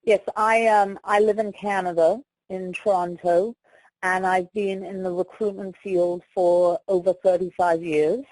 Yes, I live in Canada, in Toronto, and I've been in the recruitment field for over 35 years.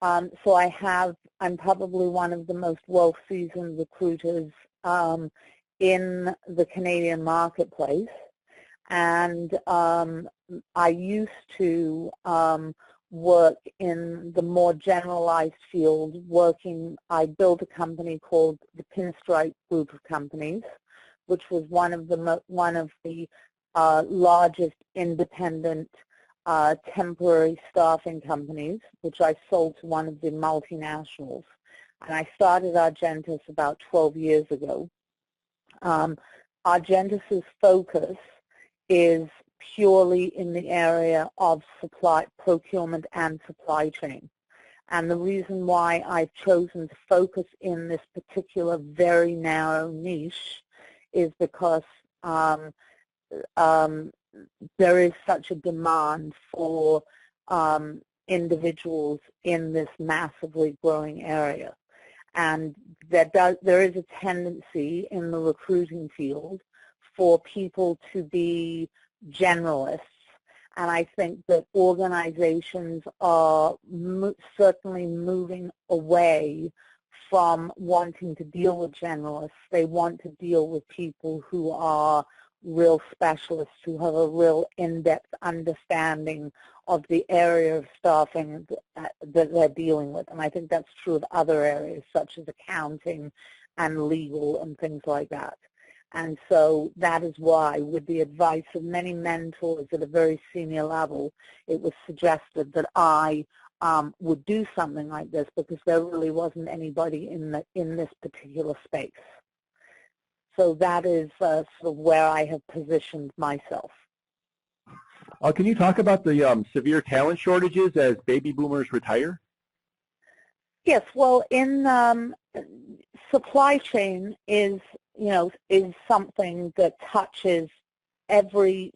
So I'm probably one of the most well-seasoned recruiters in the Canadian marketplace. And I used to work in the more generalized field, I built a company called the Pinstripe Group of Companies, which was one of the largest independent temporary staffing companies, which I sold to one of the multinationals. And I started Argentus about 12 years ago. Argentus's focus is purely in the area of procurement and supply chain. And the reason why I've chosen to focus in this particular very narrow niche is because there is such a demand for individuals in this massively growing area. And there is a tendency in the recruiting field for people to be generalists. And I think that organizations are certainly moving away from wanting to deal with generalists. They want to deal with people who are real specialists, who have a real in-depth understanding of the area of staffing that they're dealing with. And I think that's true of other areas such as accounting and legal and things like that. And so that is why, with the advice of many mentors at a very senior level, it was suggested that I would do something like this, because there really wasn't anybody in this particular space. So that is sort of where I have positioned myself. Can you talk about the severe talent shortages as baby boomers retire? Yes, well, in supply chain is something that touches every,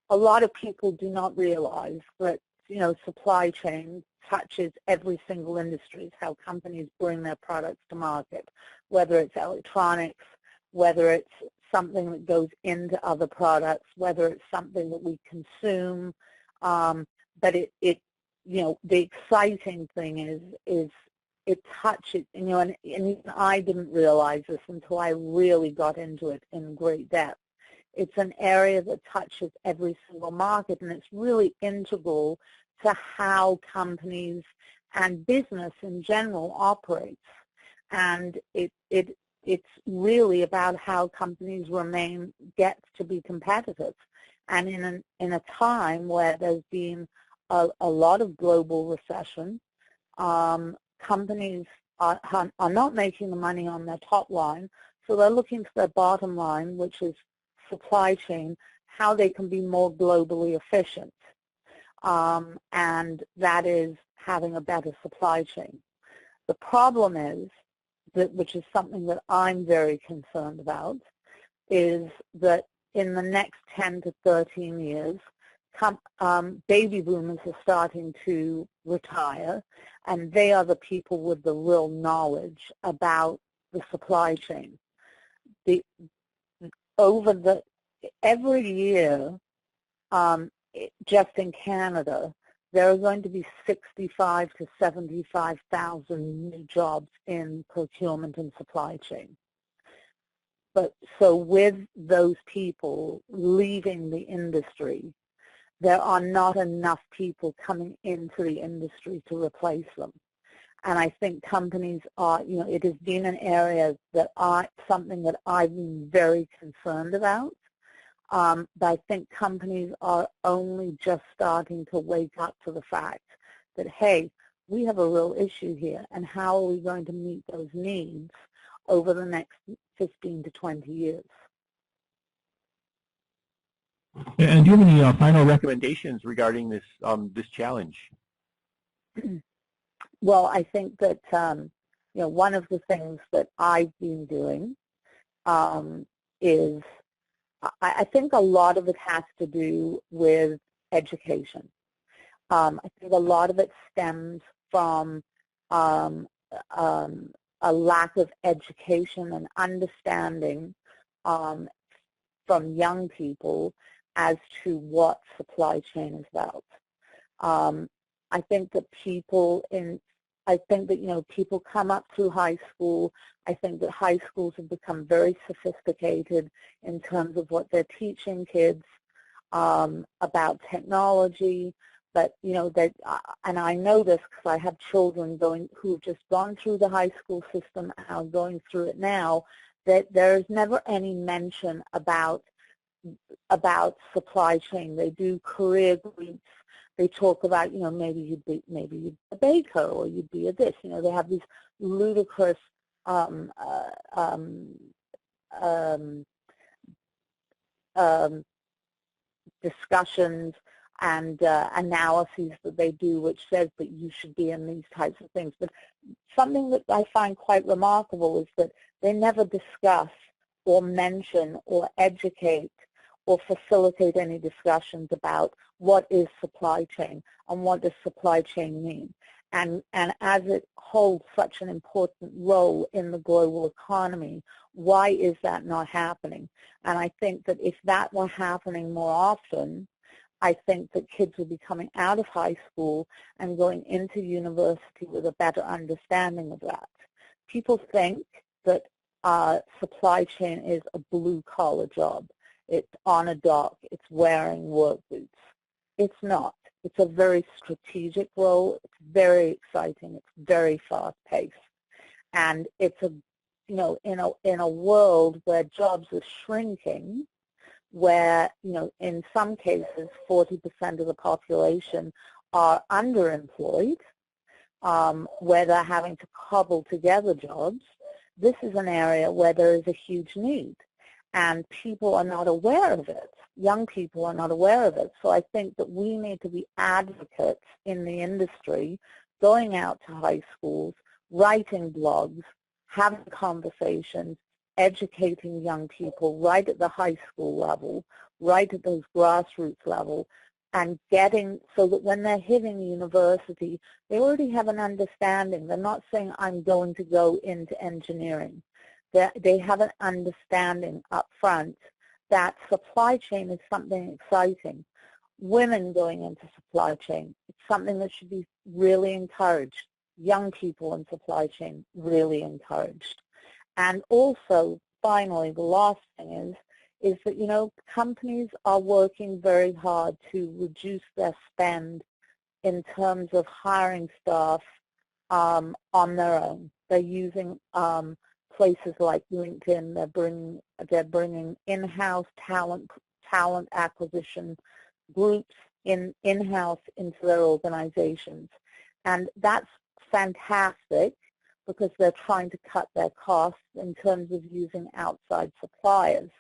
a lot of people do not realize that, supply chain touches every single industry, how companies bring their products to market, whether it's electronics, whether it's something that goes into other products, whether it's something that we consume. But the exciting thing is it touches, and even I didn't realize this until I really got into it in great depth. It's an area that touches every single market, and it's really integral to how companies and business in general operates. And it's really about how companies get to be competitive. And in a time where there's been a lot of global recession, companies are not making the money on their top line, so they're looking to their bottom line, which is supply chain, how they can be more globally efficient. And that is having a better supply chain. The problem is, which is something that I'm very concerned about, is that in the next 10 to 13 years, baby boomers are starting to retire, and they are the people with the real knowledge about the supply chain. Every year, just in Canada, there are going to be 65 to 75,000 new jobs in procurement and supply chain. But so with those people leaving the industry, there are not enough people coming into the industry to replace them. And I think companies are, it has been an area that something that I've been very concerned about. But I think companies are only just starting to wake up to the fact that, hey, we have a real issue here, and how are we going to meet those needs over the next 15 to 20 years? And do you have any final recommendations regarding this this challenge? Well, I think that one of the things that I've been doing is I think a lot of it has to do with education. I think a lot of it stems from a lack of education and understanding from young people as to what supply chain is about. I think that people come up through high school. I think that high schools have become very sophisticated in terms of what they're teaching kids about technology. But and I know this because I have children who've just gone through the high school system and are going through it now. That there's never any mention about supply chain. They do career groups. They talk about, maybe you'd be a baker or you'd be a this. They have these ludicrous discussions and analyses that they do, which says that you should be in these types of things. But something that I find quite remarkable is that they never discuss or mention or educate or facilitate any discussions about what is supply chain and what does supply chain mean. And as it holds such an important role in the global economy, why is that not happening? And I think that if that were happening more often, I think that kids would be coming out of high school and going into university with a better understanding of that. People think that supply chain is a blue-collar job. It's on a dock. It's wearing work boots. It's not. It's a very strategic role. It's very exciting. It's very fast-paced. And it's in a world where jobs are shrinking, where, in some cases, 40% of the population are underemployed, where they're having to cobble together jobs. This is an area where there is a huge need, and people are not aware of it. Young people are not aware of it. So I think that we need to be advocates in the industry, going out to high schools, writing blogs, having conversations, educating young people right at the high school level, right at those grassroots level, and getting so that when they're hitting university, they already have an understanding. They're not saying, I'm going to go into engineering. They have an understanding up front that supply chain is something exciting. Women going into supply chain, it's something that should be really encouraged. Young people in supply chain, really encouraged. And also, finally, the last thing is that, companies are working very hard to reduce their spend in terms of hiring staff on their own. They're using places like LinkedIn. They're bringing in-house talent acquisition groups in-house into their organizations. And that's fantastic, because they're trying to cut their costs in terms of using outside suppliers.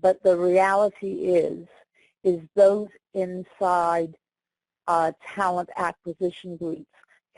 But the reality is those inside talent acquisition groups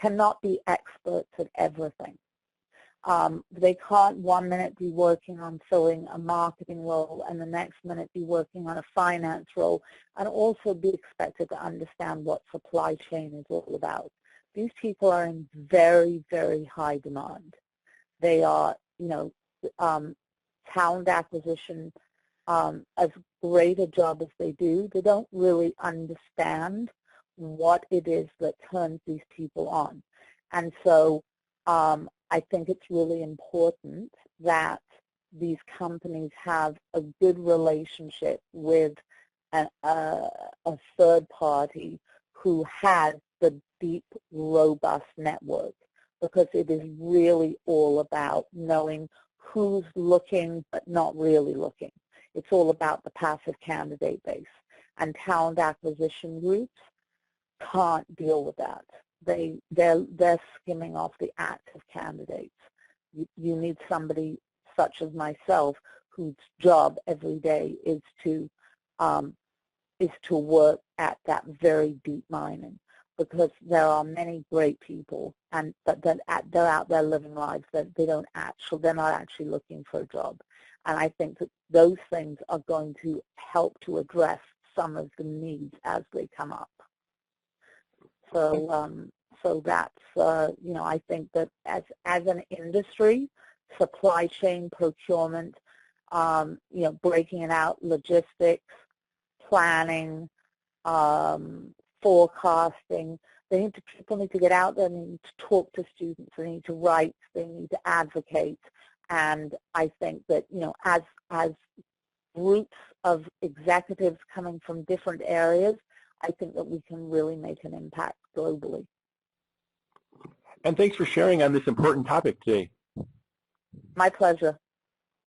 cannot be experts at everything. They can't one minute be working on filling a marketing role and the next minute be working on a finance role and also be expected to understand what supply chain is all about. These people are in very, very high demand. They are, talent acquisition, as great a job as they do, they don't really understand what it is that turns these people on. And so I think it's really important that these companies have a good relationship with a third party who has the deep, robust network, because it is really all about knowing who's looking but not really looking. It's all about the passive candidate base. And talent acquisition groups can't deal with that. They're skimming off the active candidates. You need somebody such as myself whose job every day is to work at that very deep mining, because there are many great people, but they're out there living lives that they're not actually looking for a job. And I think that those things are going to help to address some of the needs as they come up. So that's, I think that as an industry, supply chain, procurement, breaking it out, logistics, planning, forecasting. People need to get out there, they need to talk to students, they need to write, they need to advocate. And I think that, as groups of executives coming from different areas, I think that we can really make an impact globally. And thanks for sharing on this important topic today. My pleasure.